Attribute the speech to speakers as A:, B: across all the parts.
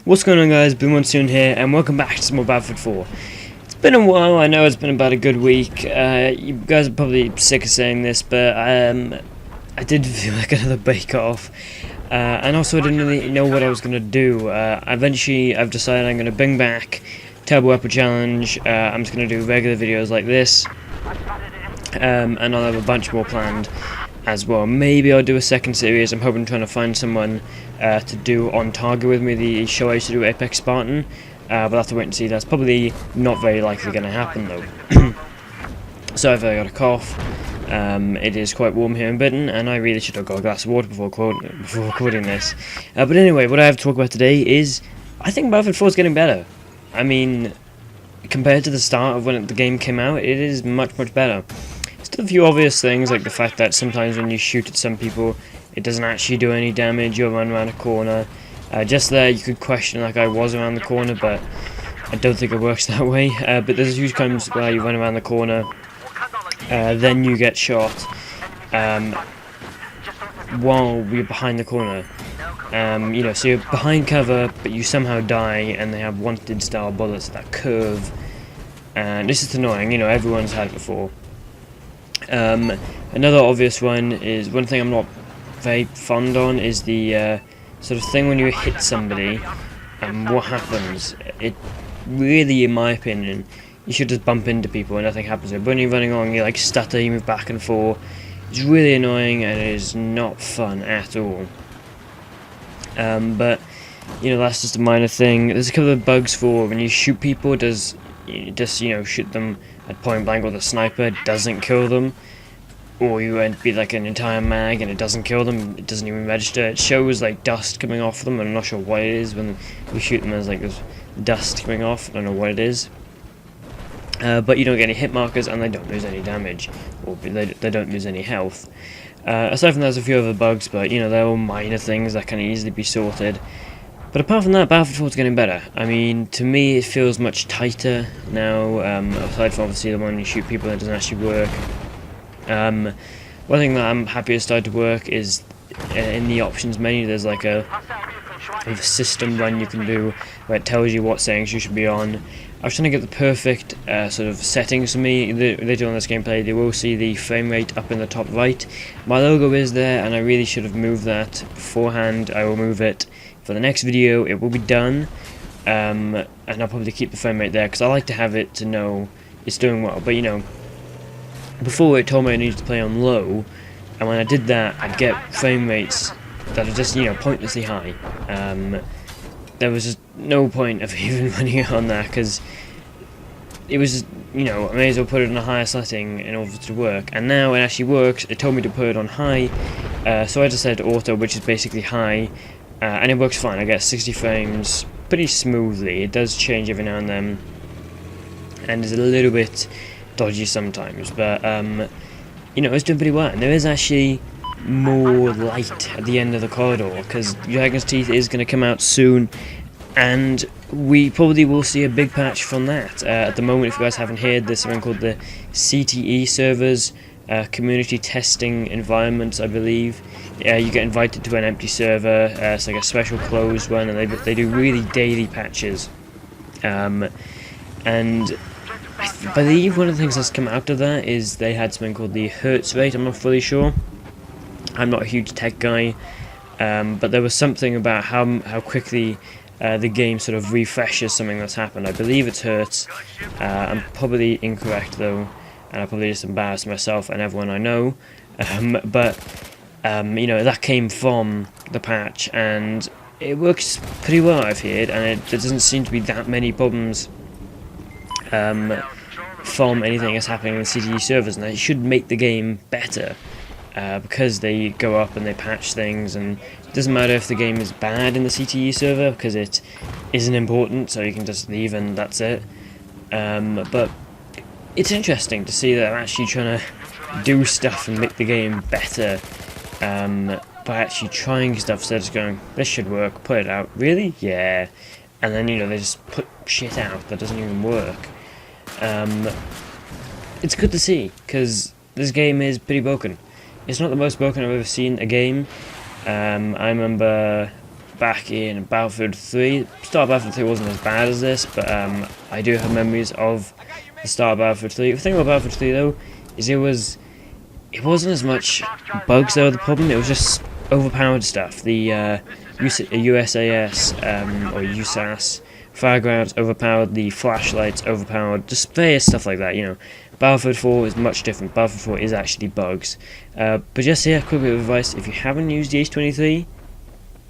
A: What's going on, guys? Blue Monsoon here, and welcome back to some more Battlefield 4. It's been a while. I know it's been about a good week. You guys are probably sick of saying this, but I did feel like another bake-off. And also I didn't really know what I was going to do. Eventually I've decided I'm going to bring back Turbo Weapon Challenge. I'm just going to do regular videos like this. And I'll have a bunch more planned as well. Maybe I'll do a second series. I'm hoping trying to find someone to do On Target with me, the show I used to do, Apex Spartan. But I'll have to wait and see. That's probably not very likely going to happen though. So if I got a cough, it is quite warm here in Britain, and I really should have got a glass of water before recording this. But anyway, what I have to talk about today is, I think Battlefield 4 is getting better. I mean, compared to the start of when the game came out, it is much better. Still a few obvious things, like the fact that sometimes when you shoot at some people, it doesn't actually do any damage. You'll run around a corner. Just there, you could question like I was around the corner, but I don't think it works that way. But there's a huge times where you run around the corner, then you get shot while you're behind the corner. So you're behind cover, but you somehow die, and they have wanted style bullets that curve. And this is annoying. Everyone's had it before. Another obvious one is, one thing I'm not very fond on is the sort of thing when you hit somebody and what happens. It really, in my opinion, you should just bump into people and nothing happens. But when you're running along, you like stutter, you move back and forth. It's really annoying and it is not fun at all. But that's just a minor thing. There's a couple of bugs for when you shoot people. Just shoot them at point blank with a sniper, it doesn't kill them. Or you won't be like an entire mag and it doesn't kill them, it doesn't even register. It shows like dust coming off them, and I'm not sure what it is. When we shoot them, there's like this dust coming off, I don't know what it is. But you don't get any hit markers and they don't lose any damage, or they don't lose any health. Aside from that, there's a few other bugs, but they're all minor things that can easily be sorted. But apart from that, Battlefield 4 is getting better. I mean, to me it feels much tighter now, aside from obviously the one you shoot people that doesn't actually work. One thing that I'm happy has started to work is in the options menu. There's like a system run you can do where it tells you what settings you should be on. I was trying to get the perfect sort of settings for me. Later on in this gameplay, they will see the frame rate up in the top right. My logo is there, and I really should have moved that beforehand. I will move it for the next video. It will be done, and I'll probably keep the frame rate there because I like to have it to know it's doing well. But before it told me I needed to play on low, and when I did that, I'd get frame rates that are just pointlessly high. There was just no point of even running it on that, because it was just, I may as well put it on a higher setting in order to work. And now it actually works. It told me to put it on high, so I just said auto, which is basically high, and it works fine. I get 60 frames pretty smoothly. It does change every now and then, and is a little bit dodgy sometimes, but it's doing pretty well. And there is actually more light at the end of the corridor, because Dragon's Teeth is going to come out soon, and we probably will see a big patch from that. At the moment, if you guys haven't heard, there's something called the CTE servers, community testing environments, I believe. You get invited to an empty server. It's like a special closed one, and they do really daily patches. And I believe one of the things that's come out of that is they had something called the Hertz rate. I'm not fully sure. I'm not a huge tech guy, but there was something about how quickly the game sort of refreshes something that's happened. I believe it's Hertz. I'm probably incorrect though, and I probably just embarrassed myself and everyone I know. But that came from the patch, and it works pretty well, I've heard, and there doesn't seem to be that many problems from anything that's happening in the CTE servers, and that should make the game better, because they go up and they patch things, and it doesn't matter if the game is bad in the CTE server, because it isn't important, so you can just leave and that's it. But it's interesting to see that they're actually trying to do stuff and make the game better, by actually trying stuff instead of just going, this should work, put it out. Really? Yeah. And then they just put shit out that doesn't even work. It's good to see, because this game is pretty broken. It's not the most broken I've ever seen a game. I remember back in Battlefield 3. Start of Battlefield 3 wasn't as bad as this, but I do have memories of the start of Battlefield 3. The thing about Battlefield 3 though is it wasn't as much bugs though. The problem, it was just overpowered stuff. The USAS or USAS firegrounds overpowered, the flashlights overpowered, just various stuff like that. You know, Battlefield 4 is much different. Battlefield 4 is actually bugs. But just here, quick bit of advice: if you haven't used the H23,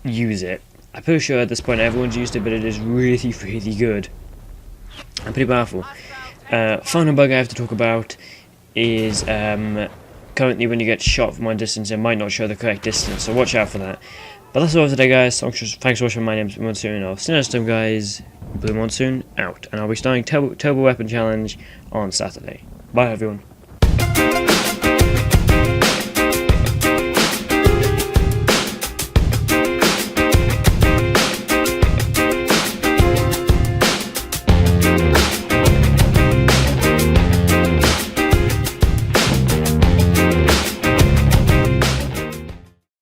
A: use it. I'm pretty sure at this point everyone's used it, but it is really, really good and pretty powerful. Final bug I have to talk about is currently when you get shot from one distance, it might not show the correct distance, so watch out for that. But that's all for today, guys. Thanks for watching. My name's Monsoon. I'll see you next time, guys. Blue Monsoon out, and I'll be starting Turbo Weapon Challenge on Saturday. Bye, everyone.